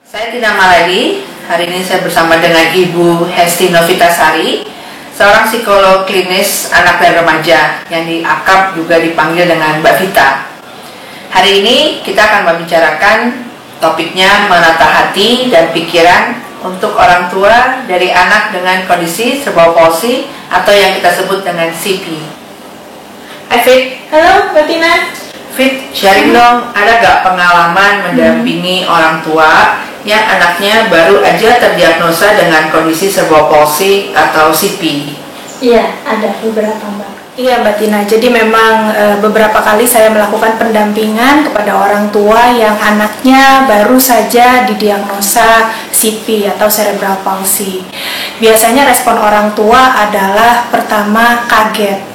Saya Tina Maladi. Hari ini saya bersama dengan Ibu Hesti Novitasari, seorang psikolog klinis anak dan remaja yang akrab juga dipanggil dengan Mbak Vita. Hari ini kita akan membicarakan topiknya menata hati dan pikiran untuk orang tua dari anak dengan kondisi cerebral palsy atau yang kita sebut dengan CP. Hai Fit. Halo Mbak Tina. Fit, sharing dong, ada gak pengalaman mendampingi orang tua yang anaknya baru aja terdiagnosa dengan kondisi cerebral palsy atau CP? Iya, ada beberapa Mbak. Iya Mbak Tina, jadi memang beberapa kali saya melakukan pendampingan kepada orang tua yang anaknya baru saja didiagnosa CP atau cerebral palsy. Biasanya respon orang tua adalah pertama kaget,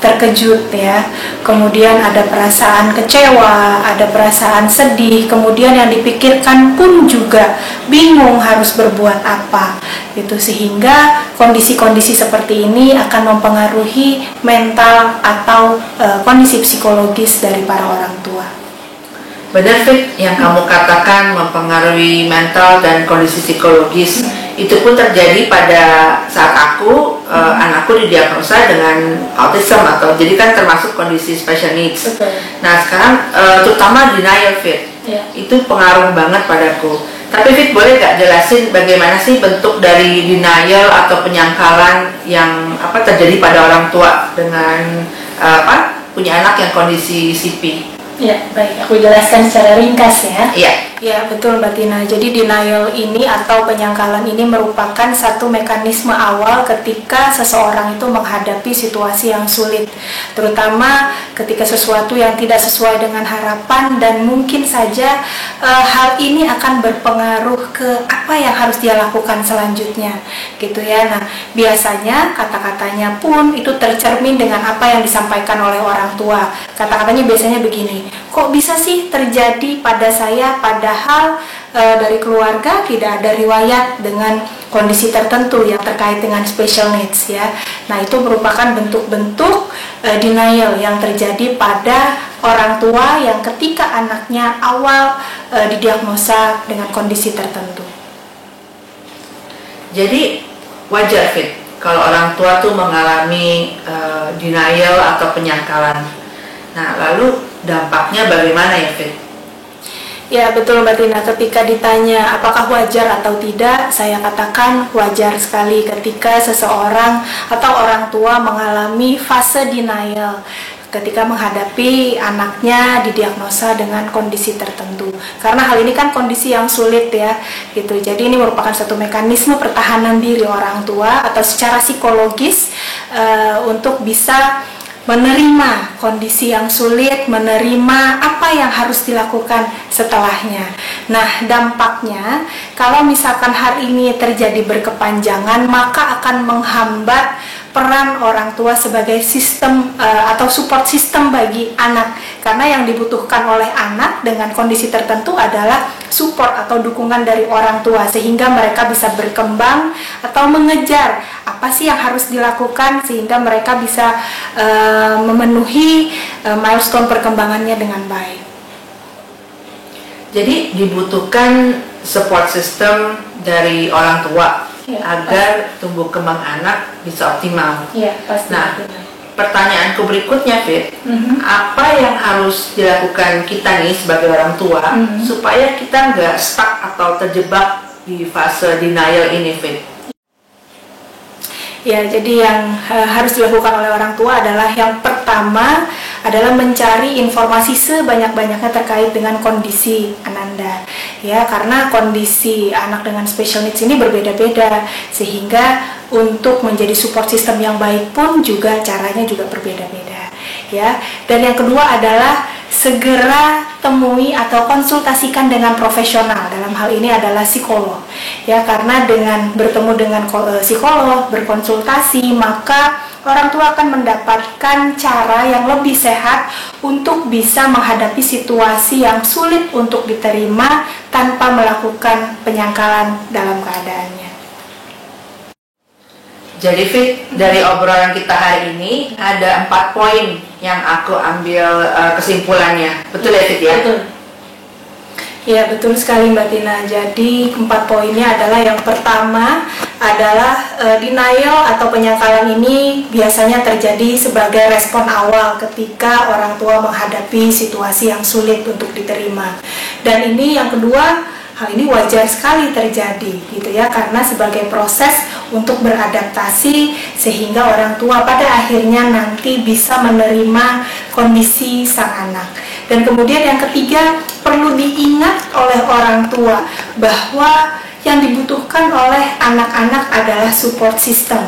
terkejut ya, kemudian ada perasaan kecewa, ada perasaan sedih, kemudian yang dipikirkan pun juga bingung harus berbuat apa gitu, sehingga kondisi-kondisi seperti ini akan mempengaruhi mental atau kondisi psikologis dari para orang tua. Benar Fit, yang kamu katakan mempengaruhi mental dan kondisi psikologis. Itu pun terjadi pada saat anakku didiagnosa dengan autism atau jadi kan termasuk kondisi special needs. Betul. Nah sekarang terutama denial Fit, itu pengaruh banget padaku. Tapi Fit, boleh gak jelasin bagaimana sih bentuk dari denial atau penyangkalan yang terjadi pada orang tua dengan punya anak yang kondisi CP? Ya, baik. Aku jelaskan secara ringkas ya. Iya. Ya, betul Mbak Tina. Jadi denial ini atau penyangkalan ini merupakan satu mekanisme awal ketika seseorang itu menghadapi situasi yang sulit. Terutama ketika sesuatu yang tidak sesuai dengan harapan dan mungkin saja hal ini akan berpengaruh ke apa yang harus dia lakukan selanjutnya. Gitu ya. Nah, biasanya kata-katanya pun itu tercermin dengan apa yang disampaikan oleh orang tua. Kata-katanya biasanya begini, kok bisa sih terjadi pada saya padahal dari keluarga tidak ada riwayat dengan kondisi tertentu yang terkait dengan special needs ya. Nah, itu merupakan bentuk-bentuk denial yang terjadi pada orang tua yang ketika anaknya awal didiagnosa dengan kondisi tertentu. Jadi wajar Fit kalau orang tua tuh mengalami denial atau penyangkalan. Nah, lalu dampaknya bagaimana ya Fit? Ya betul Mbak Tina, ketika ditanya apakah wajar atau tidak, saya katakan wajar sekali ketika seseorang atau orang tua mengalami fase denial ketika menghadapi anaknya didiagnosa dengan kondisi tertentu. Karena hal ini kan kondisi yang sulit ya, gitu. Jadi ini merupakan satu mekanisme pertahanan diri orang tua atau secara psikologis untuk bisa menerima kondisi yang sulit, menerima apa yang harus dilakukan setelahnya. Nah, dampaknya kalau misalkan hal ini terjadi berkepanjangan, maka akan menghambat peran orang tua sebagai sistem atau support system bagi anak, karena yang dibutuhkan oleh anak dengan kondisi tertentu adalah support atau dukungan dari orang tua sehingga mereka bisa berkembang atau mengejar apa sih yang harus dilakukan sehingga mereka bisa memenuhi milestone perkembangannya dengan baik. Jadi dibutuhkan support system dari orang tua agar pasti. tumbuh kembang anak bisa optimal. Ya, pasti. Nah, pertanyaanku berikutnya Fit, apa yang harus dilakukan kita nih sebagai orang tua supaya kita nggak stuck atau terjebak di fase denial ini Fit? Ya, jadi yang harus dilakukan oleh orang tua adalah yang pertama adalah mencari informasi sebanyak-banyaknya terkait dengan kondisi Ananda. Ya, karena kondisi anak dengan special needs ini berbeda-beda sehingga untuk menjadi support system yang baik pun juga caranya juga berbeda-beda. Ya, dan yang kedua adalah segera temui atau konsultasikan dengan profesional, dalam hal ini adalah psikolog ya, karena dengan bertemu dengan psikolog, berkonsultasi, maka orang tua akan mendapatkan cara yang lebih sehat untuk bisa menghadapi situasi yang sulit untuk diterima tanpa melakukan penyangkalan dalam keadaannya. Jadi Fit, dari obrolan kita hari ini ada 4 poin yang aku ambil kesimpulannya. Betul ya Fit ya? Betul. Ya, betul sekali Mbak Tina. Jadi 4 poinnya adalah, yang pertama adalah denial atau penyangkalan ini biasanya terjadi sebagai respon awal ketika orang tua menghadapi situasi yang sulit untuk diterima. Dan ini yang kedua, hal ini wajar sekali terjadi gitu ya, karena sebagai proses untuk beradaptasi sehingga orang tua pada akhirnya nanti bisa menerima kondisi sang anak. Dan kemudian yang ketiga, perlu diingat oleh orang tua bahwa yang dibutuhkan oleh anak-anak adalah support system.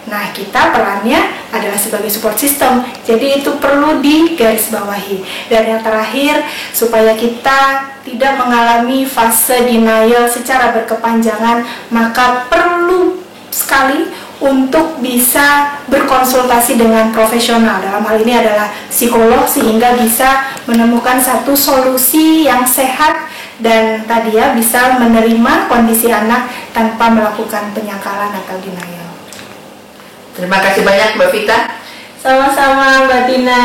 Nah, kita perannya adalah sebagai support system, jadi itu perlu digarisbawahi. Dan yang terakhir, supaya kita tidak mengalami fase denial secara berkepanjangan, maka perlu sekali untuk bisa berkonsultasi dengan profesional. Dalam hal ini adalah psikolog, sehingga bisa menemukan satu solusi yang sehat dan tadi ya bisa menerima kondisi anak tanpa melakukan penyangkalan atau denial. Terima kasih banyak Mbak Vita. Sama-sama Mbak Tina.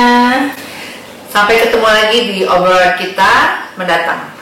Sampai ketemu lagi di obrolan kita mendatang.